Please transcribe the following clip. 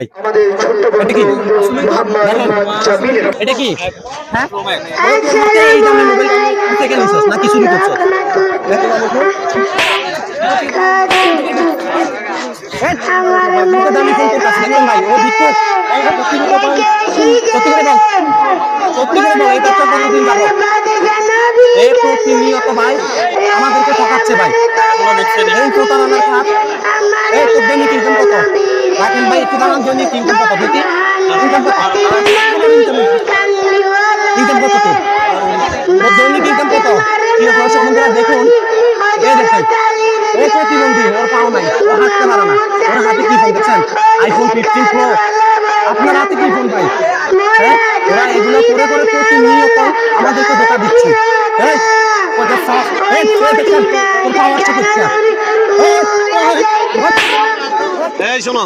আমাদের ছোট্ট বন্ধু মোহাম্মদ জামিল এটা কি হ্যাঁ এই দামে মোবাইল থেকে নিছস নাকি শুরু করছস দামি ফোন করতেছ দেখুন ভাই ও ভিক্ষুক সত্যি করে বল এই বাচ্চা কতদিন যাবো এই প্রতিনিয়ত ভাই আমাদেরকে ঠকাচ্ছে ভাই এই প্রতারণার খাত এই তোর দৈনিক ইনকাম কত রাখেন ভাই একটু দাঁড়ান দৈনিক ইনকাম কত দেখি ইনকাম কত তোর দৈনিক ইনকাম কত প্রিয় দর্শক বন্ধুরা দেখুন এই দেখেন ও প্রতিবন্ধী ওর পাও নাই ও হাঁটতে পারে না ওর হাতে কি ফোন দেখছেন আইফোন 15 প্রো আপনার হাতে কি ফোন ভাই হ্যাঁ ওরা এগুলো করে করে প্রতিনিয়ত আমাদেরকে ধোঁকা দিচ্ছে হ্যাঁ ওদের সব এই দেখেন ওর পাওয়ার চেক হচ্ছে এই শোনো